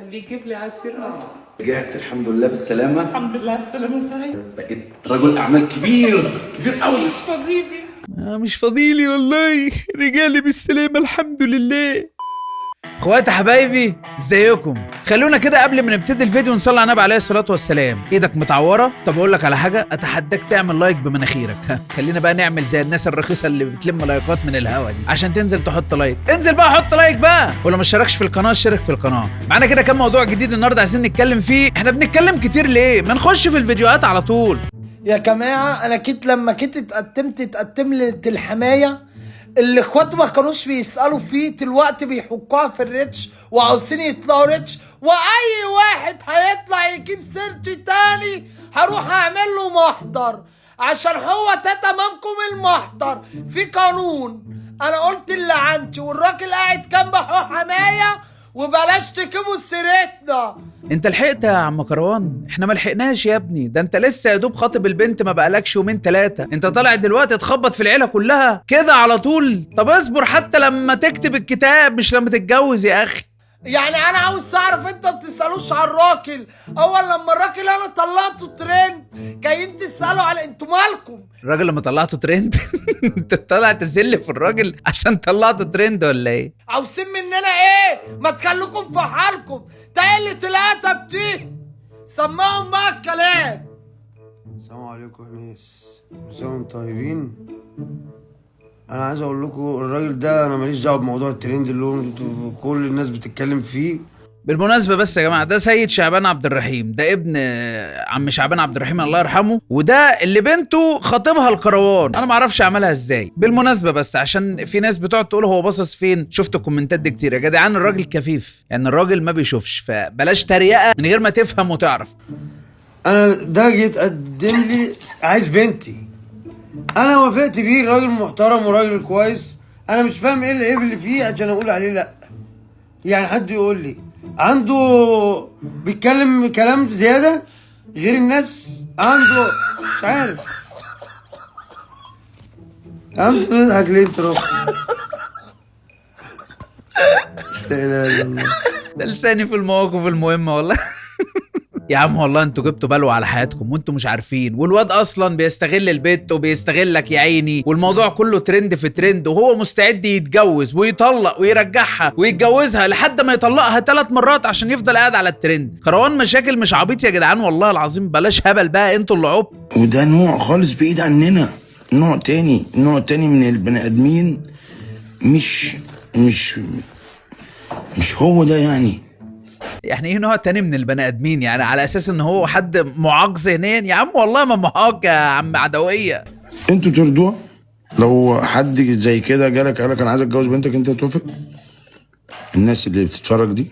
اللي يجيب لي عصير اصلا. رجعت الحمد لله بالسلامة. الحمد لله على السلامة سعيد. بقيت رجل أعمال كبير قوي. مش فاضيلي. مش فاضيلي والله. رجالي بالسلامة الحمد لله. اخواتي حبايبي ازيكم؟ خلونا كده قبل ما نبتدي الفيديو نصلي على النبي عليه الصلاه والسلام. ايدك متعوره؟ طب اقول لك على حاجه، اتحداك تعمل لايك بمناخيرك. خلينا بقى نعمل زي الناس الرخيصه اللي بتلم لايكات من الهوا دي عشان تنزل تحط لايك. انزل بقى حط لايك بقى، ولو ما اشتركش في القناه اشترك في القناه. معانا كده كام موضوع جديد النهارده عايزين نتكلم فيه. احنا بنتكلم كتير ليه؟ ما نخش في الفيديوهات على طول. يا جماعه انا لما اتقدم لي الحمايه، الاخوات ما كانوش بيسالوا فيه، دلوقتي بيحكوها في الريتش وعاوزين يطلعوا ريتش، واي واحد هيطلع يجيب سيرتي تاني هروح اعمل له محضر، عشان هو تمامكم المحضر في قانون. انا قلت اللي عندي والراجل قاعد جنبه حمايه، وبلاش تجيبوا سيرتنا. انت لحقت يا عم كروان؟ احنا ما لحقناش يا ابني، ده انت لسه يا دوب خاطب البنت، ما بقالكش يومين ثلاثه، انت طالع دلوقتي تخبط في العيله كلها كده على طول؟ طب اصبر حتى لما تكتب الكتاب مش لما تتجوز يا اخي. يعني انا عاوز اعرف، انت ما بتسالوش على الراجل؟ اول لما الراجل انا طلعته ترند جايين تسالوا على انتوا مالكم؟ الراجل لما طلعته ترند انت طالع تزل في الراجل عشان طلعته ترند ولا ايه؟ عاوزين مننا ايه؟ ما تخلوكم في حالكم، تقلة الادب دي سمعهم بقى الكلام. السلام عليكم يا ناس، كل سنه وانتم طيبين. انا عايز اقول لكم الراجل ده انا ماليش دعوه بموضوع الترند اللي هو كل الناس بتتكلم فيه. بالمناسبة بس يا جماعة، ده سيد شعبان عبد الرحيم، ده ابن عم شعبان عبد الرحيم الله يرحمه، وده اللي بنته خطيبها الكروان. انا ما اعرفش اعملها ازاي. بالمناسبة بس عشان في ناس بتقعد تقول هو باصص فين، شفت الكومنتات دي كتير. يا جدعان الراجل كفيف، يعني الراجل ما بيشوفش، فبلاش تريقة من غير ما تفهم وتعرف. انا ده جيت قدم لي عايز بنتي، انا وافقت بيه، راجل محترم وراجل كويس. انا مش فاهم ايه العيب اللي فيه عشان اقول عليه لا. يعني حد يقول لي عنده بيتكلم كلام زياده غير الناس، عنده مش عارف. انت بتضحك ليه انت؟ لا اله الا الله. ده لساني في المواقف المهمة والله. يا عم والله انتوا جبتوا بلوى على حياتكم وانتوا مش عارفين، والواد اصلا بيستغل البيت وبيستغلك يا عيني، والموضوع كله ترند في ترند، وهو مستعد يتجوز ويطلق ويرجعها ويتجوزها لحد ما يطلقها 3 مرات عشان يفضل قاعد على الترند. كروان مشاكل مش عبيط يا جدعان والله العظيم، بلاش هبل بقى انتوا اللي عبط. وده نوع خالص بعيد عننا، نوع تاني من البني ادمين. مش هو ده يعني ايه نوع تاني من البني ادمين؟ يعني على اساس ان هو حد معاق ذهنيا؟ يا عم والله ما معاق يا عم عدويه. انتوا ترضوها؟ لو حد زي كده جالك قالك انا عايز اتجوز بنتك، انت توافق؟ الناس اللي بتتفرج دي؟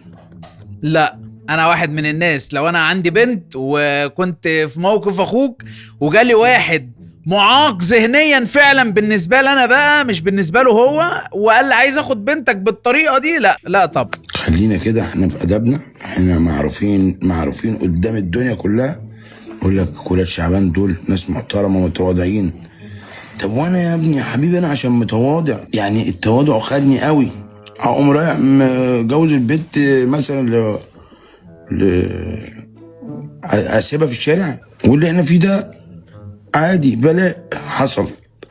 لا، انا واحد من الناس لو انا عندي بنت وكنت في موقف اخوك وجالي واحد معاق ذهنيا فعلا بالنسبه لي انا بقى، مش بالنسبه له هو، وقال لي عايز اخد بنتك بالطريقه دي، لا طبعا. خلينا كده احنا في ادبنا، احنا معروفين قدام الدنيا كلها. اقول لك ولاد شعبان دول ناس محترمه ومتواضعين. طب وانا يا ابني يا حبيبي انا عشان متواضع، يعني التواضع خدني قوي، اقوم رايح مجوز البنت مثلا اسيبها في الشارع؟ واللي احنا فيه ده عادي، بلاء حصل،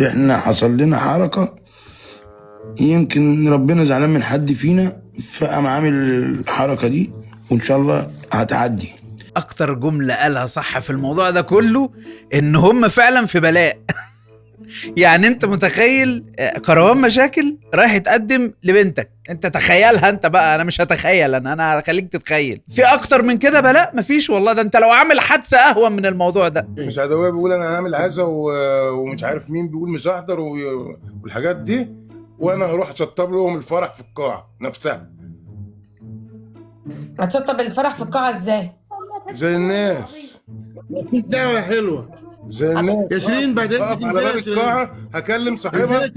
احنا حصل لنا حركه يمكن ربنا زعلان من حد فينا فقام عامل الحركه دي، وان شاء الله هتعدي. اكتر جمله قالها صح في الموضوع ده كله ان هم فعلا في بلاء. يعني انت متخيل كروان مشاكل رايح يتقدم لبنتك؟ انت تخيلها انت بقى، انا مش هتخيل، انا هخليك تتخيل. في اكتر من كده بلاء؟ مفيش والله. ده انت لو عامل حادثه اهون من الموضوع ده. مش عدوية بيقول انا هعمل هذا ومش عارف مين بيقول مش هحضر والحاجات دي، وانا هروح اشطب لهم الفرح في القاعه نفسها. هتشطب الفرح في القاعة ازاي؟ زي الناس، مفيش دعوة حلوة زي الناس. يا شيرين بعدين اقف على باب القاعه هكلم صاحبها.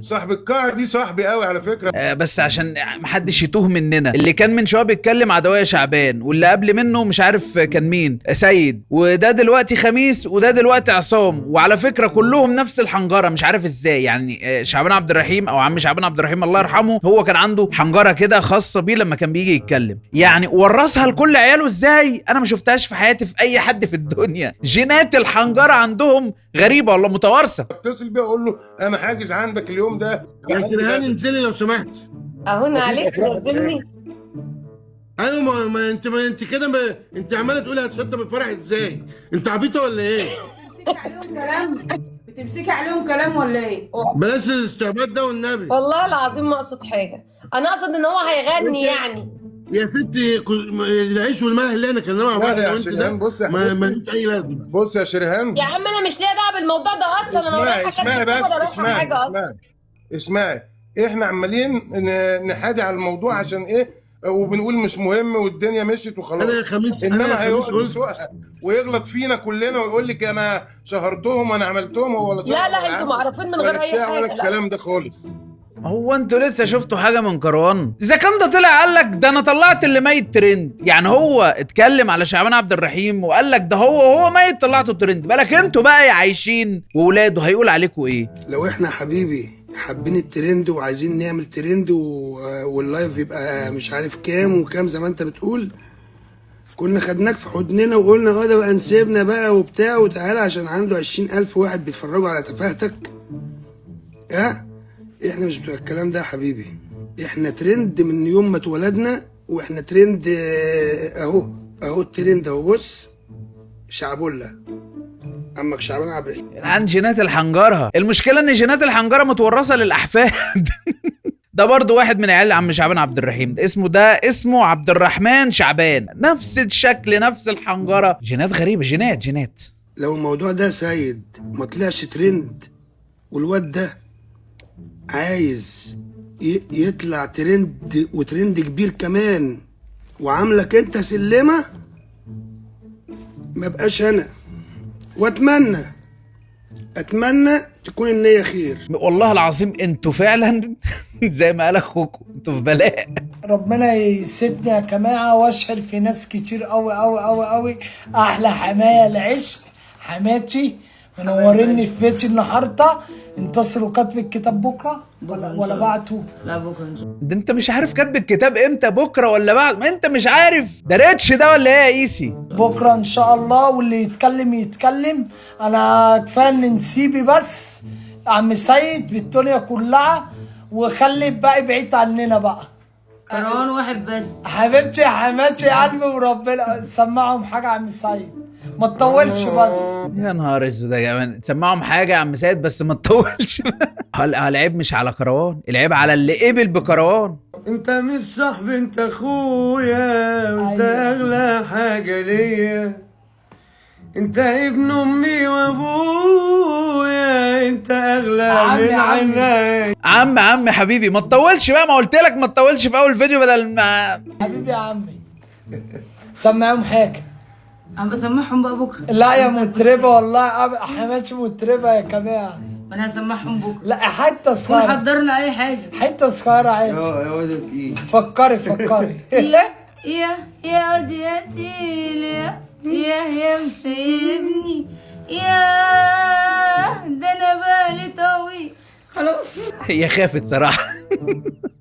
صاحب القاعه دي صاحبي قوي على فكره. بس عشان محدش يتوه مننا، اللي كان من شويه بيتكلم عدوية شعبان، واللي قبل منه مش عارف كان مين، سيد، وده دلوقتي خميس، وده دلوقتي عصام. وعلى فكره كلهم نفس الحنجره، مش عارف ازاي يعني. شعبان عبد الرحيم او عم شعبان عبد الرحيم الله يرحمه، هو كان عنده حنجره كده خاصه بيه لما كان بيجي يتكلم. يعني ورثها لكل عياله ازاي؟ انا ما شفتهاش في حياتي في اي حد في الدنيا. جينات الحنجره عندهم غريبه والله، متوارثه. اتصل بيه اقول له انا حاجز عندك اليوم ده. يا شرهان انزلي لو سمحت. اهون عليك تنزلني. ايوه ما انت كده انت عماله تقولي هتشطب الفرح ازاي؟ انت عبيطه ولا ايه؟ بتمسكي عليهم كلام ولا ايه؟ بلاش الاستعباط ده والنبي. والله العظيم ما اقصد حاجه، انا اقصد ان هو هيغني يعني. يا ستي العيش والملح اللي احنا كنا مع بعض يا وانت ده شرهان بص يا مالوش اي لازمه. بص يا شرهان، يا عم انا مش ليا دعوه بالموضوع ده اصلا. انا ورايا اسمعي بس، اسمعي احنا عمالين نحادي على الموضوع عشان ايه، وبنقول مش مهم والدنيا مشيت وخلاص. انا يا خميس انما هيقعد يسوقها ويغلط فينا كلنا ويقول لك انا شهرتهم وانا عملتهم. هو ولا لا انتوا معروفين من غير اي حاجه. ولا الكلام ده خالص. هو انتوا لسه شفتوا حاجه من كروان؟ اذا كان ده طلع قال لك ده انا طلعت اللي ميت ترند، يعني هو اتكلم على شعبان عبد الرحيم وقال لك ده هو ميت طلعته ترند، بالك انتوا بقى يا عايشين وولاده هيقول عليكم ايه؟ لو احنا حبيبي حابين الترند وعايزين نعمل ترند واللايف يبقى مش عارف كام وكام زي ما انت بتقول، كنا خدناك في حضننا وقلنا ده بقى نسيبنا بقى وبتاع وتعالى عشان عنده 20,000 واحد بيتفرجوا على تفاهتك. احنا مش بتوع الكلام ده يا حبيبي. احنا ترند من يوم ما اتولدنا، واحنا ترند اهو الترند اهو. بص شعبولة عمك شعبان عبد الرحيم عن جينات الحنجره. المشكله ان جينات الحنجره متورثه للاحفاد. ده برضو واحد من عيال عم شعبان عبد الرحيم، ده اسمه عبد الرحمن شعبان، نفس الشكل نفس الحنجره، جينات غريبه، جينات. لو الموضوع ده سيد ما طلعش ترند والواد ده عايز يطلع ترند وترند كبير كمان وعاملك انت سلمه، ما بقاش انا. اتمنى تكون النية خير. والله العظيم انتوا فعلا زي ما قال اخوكم انتوا في بلاء. ربنا يسدنا يا جماعه، واشهد في ناس كتير قوي قوي قوي قوي. احلى حمايه العشق حماتي منورني في بيتي النهارده. انتصروا كاتب الكتاب بكره ولا بعته؟ لا بكره ان شاء الله. ده انت مش عارف كاتب الكتاب امتى، بكره ولا بعد؟ ما انت مش عارف ده ريتش ده ولا ايه يا ايسي؟ بكره ان شاء الله، واللي يتكلم. انا كفايه ان نسيبي بس عم سيد في الدنيا كلها، وخلي الباقي بعيد عننا بقى. كروان واحد بس. حبيبتي يا حماتي يا قلبي، وربنا سمعهم حاجه يا عم سيد، ما تطولش بس. يا نهار اسود يا جماعه، تسمعهم حاجه يا عم سيد بس ما تطولش. العيب مش على كروان، العيب على اللي قبل بكروان. انت مش صاحبي، انت اخويا، وانت اغلى حاجه ليا، انت ابن امي وابويا، انت اغلى من عيني. عم حبيبي ما تطولش بقى، ما قلت لك ما تطولش في اول فيديو بدل ما. حبيبي يا عمي سمعهم حاجه. انا بسمعهم بقى بكره. لا يا مطربه والله حماتي مطربه يا جماعه. وانا هسمعهم بكره. لا حته صغيره. حضرنا اي حاجه. حته صغيره عادي. يا واد تقيل. فكري. يا واد يا تقيل يا مسيبني يا ده انا بالي طويل. خلاص هي خافت صراحه.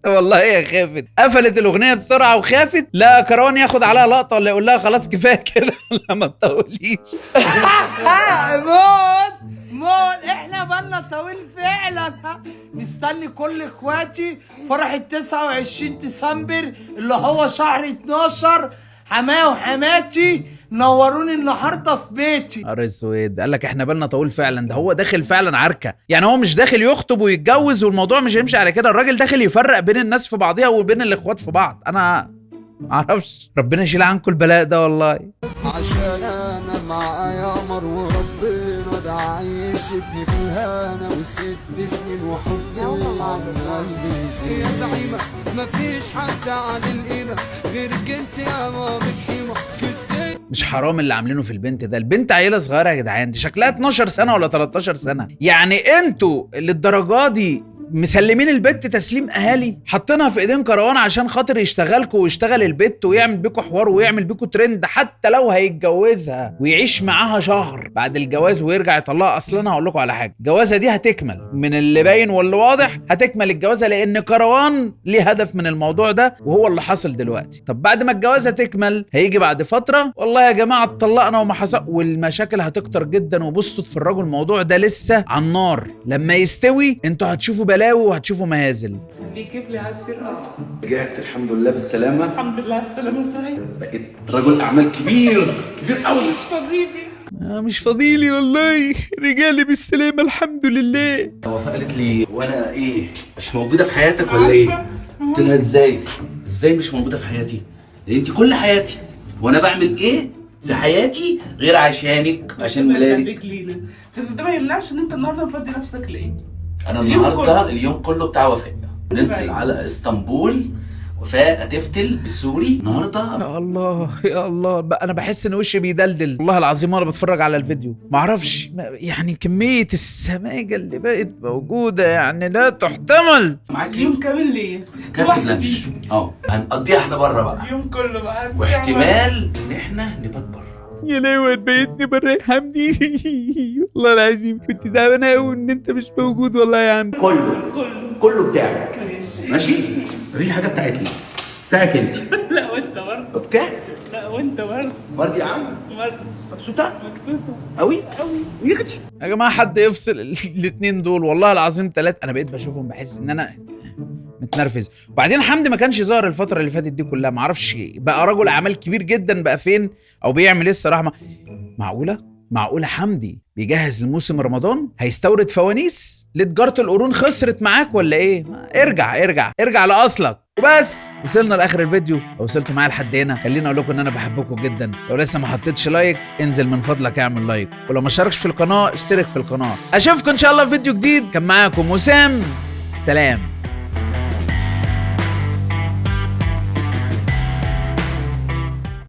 والله هي خافت، قفلت الاغنيه بسرعه وخافت. لا كروان ياخد عليها لقطه ولا يقول لها خلاص كفايه كده ولا ما تطوليش. موت احنا بالنا طويل فعلا. مستني كل اخواتي فرح 29 ديسمبر اللي هو شهر 12. حماية وحماتي نوروني النهارده في بيتي. نهار اسود، قال لك احنا بالنا طويل فعلا. ده هو داخل فعلا عركه، يعني هو مش داخل يخطب ويتجوز والموضوع مش هيمشي على كده. الراجل داخل يفرق بين الناس في بعضيها وبين الاخوات في بعض. انا معرفش، ربنا يشيل عنكم البلاء ده والله. عشان انا معايا قمر وربنا ده عايشتني في الهنا و6 سنين وحبي عن قلبي يزيد. يا زعيمة مفيش حد عادل قيمة غيرك انت يا مامة حيمة. مش حرام اللي عاملينه في البنت ده؟ البنت عيله صغيره يا جدعان، دي شكلها 12 سنه ولا 13 سنه. يعني انتوا اللي الدرجه دي مسلمين البت تسليم اهالي، حاطينها في ايدين كروان عشان خاطر يشتغلكوا ويشتغل البت ويعمل بيكوا حوار ويعمل بيكوا ترند، حتى لو هيتجوزها ويعيش معاها شهر بعد الجواز ويرجع يطلقها. اصلا انا هقول لكم على حاجه، الجوازه دي هتكمل من اللي باين واللي واضح، هتكمل الجوازه لان كروان ليه هدف من الموضوع ده وهو اللي حصل دلوقتي. طب بعد ما الجوازه تكمل هيجي بعد فتره والله يا جماعه اتطلقنا وما حصل، والمشاكل هتكتر جدا. وبصوا اتفرجوا الموضوع ده لسه على النار، لما يستوي انتوا هتشوفوا بلاوي وهتشوفوا مهازل. بيجيب لي عصير اصلا. رجعت الحمد لله بالسلامة. الحمد لله على السلامة صحيح. بقيت رجل أعمال كبير قوي. مش فاضيلي. مش فاضيلي والله، رجالي بالسلامة الحمد لله. وفاء قالت لي وانا ايه مش موجودة في حياتك ولا ايه؟ قلت لها ازاي مش موجودة في حياتي؟ لان انت كل حياتي، وانا بعمل ايه في حياتي غير عشانك عشان ولادك. بس ده ما يمنعش ان انت النهارده مفضي نفسك ليه؟ انا النهارده اليوم كله بتاع وفاء، ننزل على اسطنبول، وفاء هتفتل بالسوري النهارده. يا الله يا الله، بقى انا بحس ان وشي بيدلدل والله العظيم وانا بتفرج على الفيديو. معرفش يعني كميه السماجه اللي بقت موجوده يعني لا تحتمل. معاك يوم كامل ليه؟ كارت لانش هنقضيها احنا بره بقى اليوم كله بقى، واحتمال ان احنا نبات بره. يا لهوي بيتني بره يا حمدي والله العظيم كنت تعبانه قوي ان انت مش موجود والله يا عم. كله بتاعك ماشي؟ مفيش حاجه بتاعتنا، بتاعك انت. لا وانت برضه. اوكي؟ لا وانت برضه. مرضي يا عم؟ مرضي. مبسوطه قوي يا اختي. يا جماعه حد يفصل الاثنين دول والله العظيم ثلاثه، انا بقيت بشوفهم بحس ان انا متنرفز. وبعدين حمدي ما كانش ظاهر الفتره اللي فاتت دي كلها، معرفش بقى رجل اعمال كبير جدا بقى فين او بيعمل ايه الصراحه. معقوله حمدي بيجهز لموسم رمضان هيستورد فوانيس لتجاره القرون؟ خسرت معاك ولا ايه؟ ارجع لاصلك وبس. وصلنا لاخر الفيديو، لو وصلتوا معايا لحد هنا خليني اقول لكم ان انا بحبكم جدا. لو لسه ما حطيتش لايك انزل من فضلك اعمل لايك، ولو ما اشتركش في القناه اشترك في القناه. اشوفكم ان شاء الله في فيديو جديد. كان معاكم وسام، سلام.